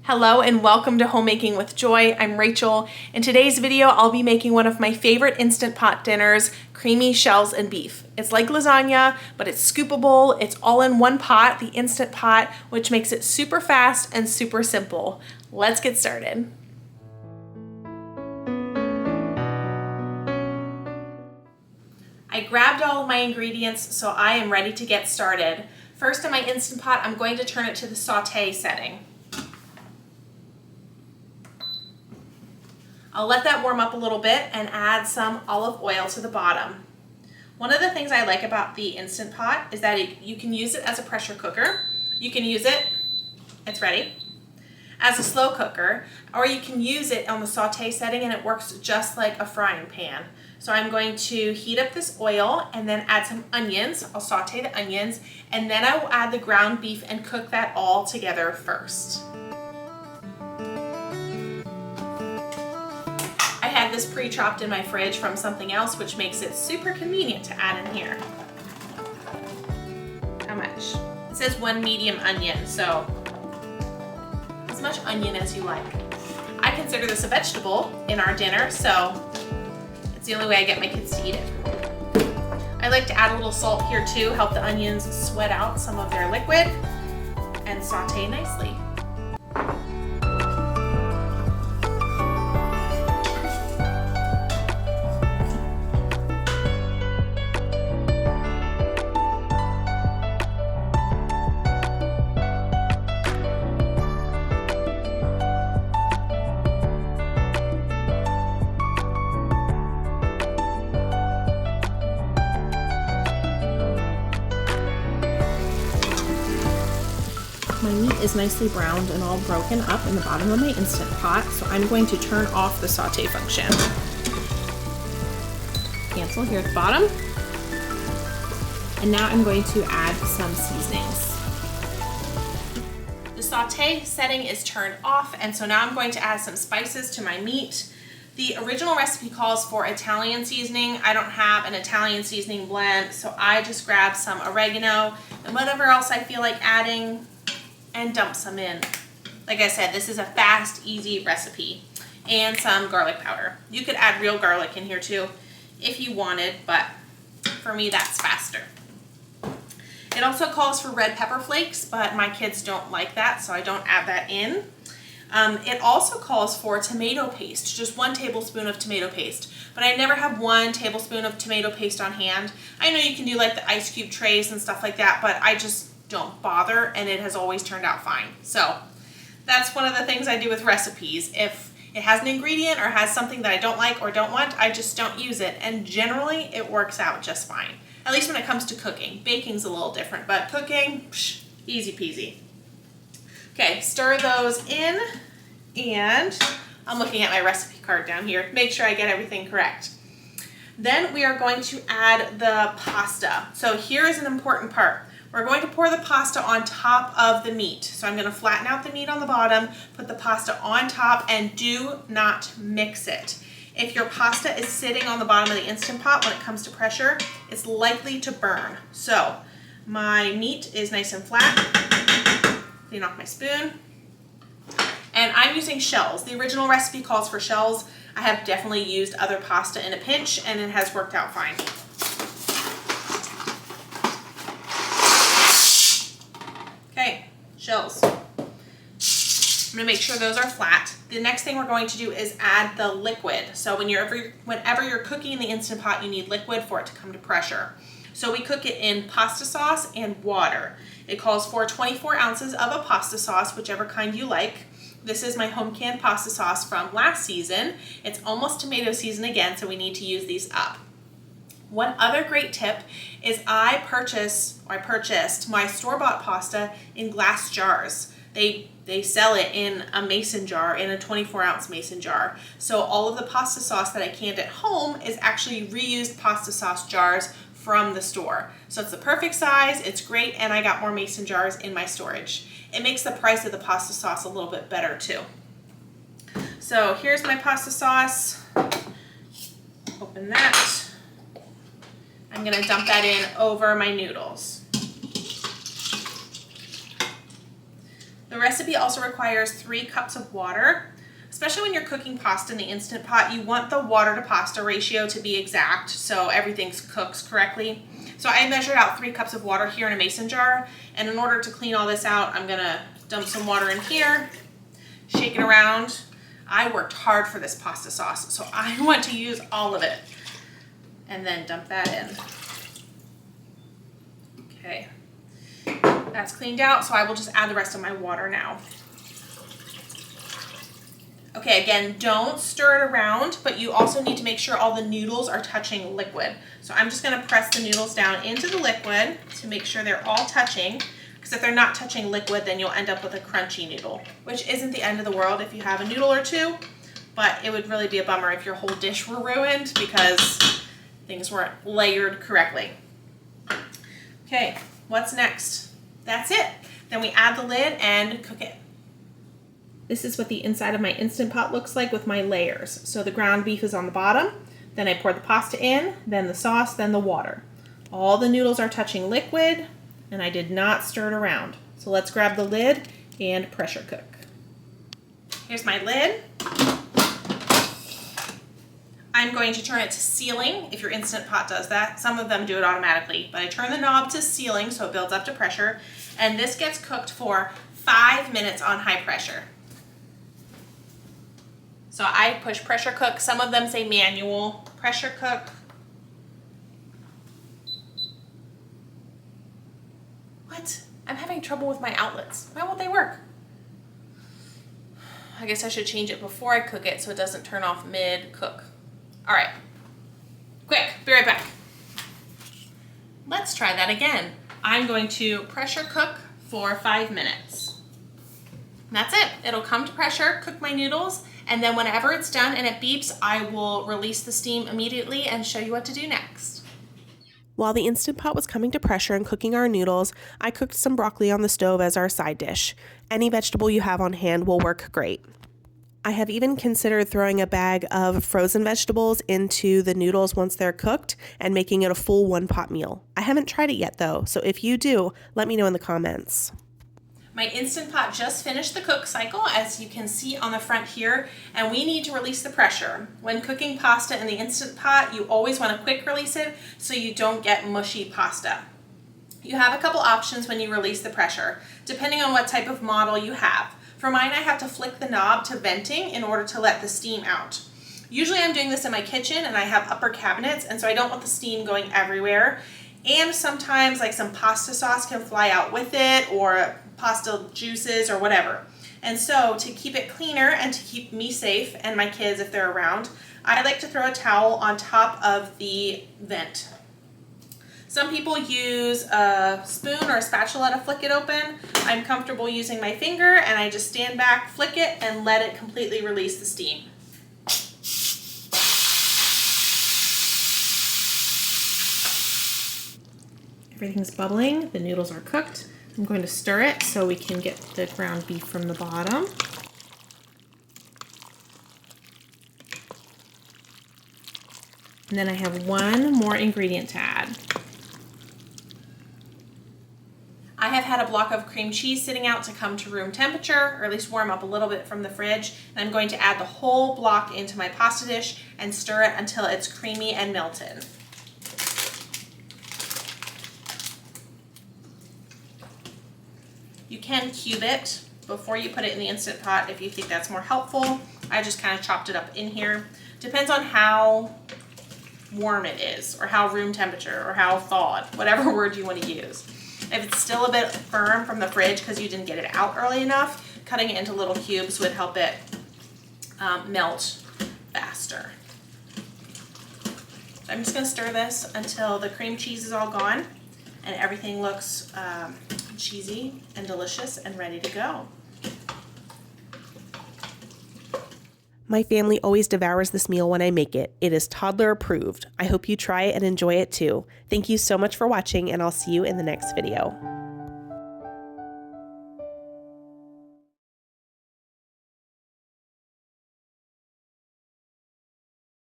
Hello and welcome to Homemaking with Joy. I'm Rachel. In today's video, I'll be making one of my favorite Instant Pot dinners, creamy shells and beef. It's like lasagna, but it's scoopable. It's all in one pot, the Instant Pot, which makes it super fast and super simple. Let's get started. I grabbed all of my ingredients, so I am ready to get started. First in my Instant Pot, I'm going to turn it to the saute setting. I'll let that warm up a little bit and add some olive oil to the bottom. One of the things I like about the Instant Pot is that you can use it as a pressure cooker. You can use it, it's ready, as a slow cooker, or you can use it on the saute setting and it works just like a frying pan. So I'm going to heat up this oil and then add some onions. I'll saute the onions and then I will add the ground beef and cook that all together first. I had this pre-chopped in my fridge from something else, which makes it super convenient to add in here. How much? It says 1 medium onion, so as much onion as you like. I consider this a vegetable in our dinner, so it's the only way I get my kids to eat it. I like to add a little salt here too, help the onions sweat out some of their liquid and saute nicely. My meat is nicely browned and all broken up in the bottom of my Instant Pot, so I'm going to turn off the saute function. Cancel here at the bottom. And now I'm going to add some seasonings. The saute setting is turned off, and so now I'm going to add some spices to my meat. The original recipe calls for Italian seasoning. I don't have an Italian seasoning blend, so I just grabbed some oregano and whatever else I feel like adding and dump some in. Like I said, this is a fast, easy recipe. And some garlic powder. You could add real garlic in here too if you wanted, but for me that's faster. It also calls for red pepper flakes, but my kids don't like that, so I don't add that in. It also calls for tomato paste, just 1 tablespoon of tomato paste, but I never have 1 tablespoon of tomato paste on hand. I know you can do like the ice cube trays and stuff like that, but I just don't bother, and it has always turned out fine. So that's one of the things I do with recipes. If it has an ingredient or has something that I don't like or don't want, I just don't use it, and generally it works out just fine. At least when it comes to cooking. Baking's a little different, but cooking, psh, easy peasy. Okay, stir those in, and I'm looking at my recipe card down here to make sure I get everything correct. Then we are going to add the pasta. So here is an important part. We're going to pour the pasta on top of the meat. So I'm going to flatten out the meat on the bottom, put the pasta on top, and do not mix it. If your pasta is sitting on the bottom of the Instant Pot when it comes to pressure, it's likely to burn. So my meat is nice and flat. Clean off my spoon. And I'm using shells. The original recipe calls for shells. I have definitely used other pasta in a pinch, and it has worked out fine. Okay, shells. I'm gonna make sure those are flat. The next thing we're going to do is add the liquid. So whenever you're cooking in the Instant Pot, you need liquid for it to come to pressure. So we cook it in pasta sauce and water. It calls for 24 ounces of a pasta sauce, whichever kind you like. This is my home canned pasta sauce from last season. It's almost tomato season again, so we need to use these up. One other great tip is I purchased my store-bought pasta in glass jars. They sell it in a mason jar, in a 24-ounce mason jar. So all of the pasta sauce that I canned at home is actually reused pasta sauce jars from the store. So it's the perfect size, it's great, and I got more mason jars in my storage. It makes the price of the pasta sauce a little bit better too. So here's my pasta sauce. Open that. I'm gonna dump that in over my noodles. The The recipe also requires 3 cups of water. Especially when you're cooking pasta in the Instant Pot, you want the water to pasta ratio to be exact so everything cooks correctly. So I measured out 3 cups of water here in a mason jar, and in order to clean all this out, I'm gonna dump some water in here, shake it around. I worked hard for this pasta sauce, so I want to use all of it. And then dump that in. Okay, that's cleaned out, so I will just add the rest of my water now. Okay, again, don't stir it around, but you also need to make sure all the noodles are touching liquid. So I'm just gonna press the noodles down into the liquid to make sure they're all touching, because if they're not touching liquid, then you'll end up with a crunchy noodle, which isn't the end of the world if you have a noodle or two, but it would really be a bummer if your whole dish were ruined because things weren't layered correctly. Okay, what's next? That's it. Then we add the lid and cook it. This is what the inside of my Instant Pot looks like with my layers. So the ground beef is on the bottom, then I pour the pasta in, then the sauce, then the water. All the noodles are touching liquid, and I did not stir it around. So let's grab the lid and pressure cook. Here's my lid. I'm going to turn it to sealing if your Instant Pot does that. Some of them do it automatically, but I turn the knob to sealing so it builds up to pressure, and this gets cooked for 5 minutes on high pressure. So I push pressure cook. Some of them say manual pressure cook. What? I'm having trouble with my outlets. Why won't they work? I guess I should change it before I cook it so it doesn't turn off mid-cook. All right, quick, be right back. Let's try that again. I'm going to pressure cook for 5 minutes. That's it. It'll come to pressure, cook my noodles, and then whenever it's done and it beeps, I will release the steam immediately and show you what to do next. While the Instant Pot was coming to pressure and cooking our noodles, I cooked some broccoli on the stove as our side dish. Any vegetable you have on hand will work great. I have even considered throwing a bag of frozen vegetables into the noodles once they're cooked and making it a full one-pot meal. I haven't tried it yet though, so if you do, let me know in the comments. My Instant Pot just finished the cook cycle, as you can see on the front here, and we need to release the pressure. When cooking pasta in the Instant Pot, you always want to quick release it so you don't get mushy pasta. You have a couple options when you release the pressure, depending on what type of model you have. For mine, I have to flick the knob to venting in order to let the steam out. Usually I'm doing this in my kitchen and I have upper cabinets, and so I don't want the steam going everywhere. And sometimes like some pasta sauce can fly out with it, or pasta juices or whatever. And so to keep it cleaner and to keep me safe and my kids if they're around, I like to throw a towel on top of the vent. Some people use a spoon or a spatula to flick it open. I'm comfortable using my finger, and I just stand back, flick it, and let it completely release the steam. Everything's bubbling, the noodles are cooked. I'm going to stir it so we can get the ground beef from the bottom. And then I have one more ingredient to add. I have had a block of cream cheese sitting out to come to room temperature, or at least warm up a little bit from the fridge, and I'm going to add the whole block into my pasta dish and stir it until it's creamy and melted. You can cube it before you put it in the Instant Pot if you think that's more helpful. I just kind of chopped it up in here. Depends on how warm it is, or how room temperature, or how thawed, whatever word you want to use. If it's still a bit firm from the fridge because you didn't get it out early enough, cutting it into little cubes would help it melt faster. So I'm just going to stir this until the cream cheese is all gone and everything looks cheesy and delicious and ready to go. My family always devours this meal when I make it. It is toddler approved. I hope you try it and enjoy it too. Thank you so much for watching, and I'll see you in the next video.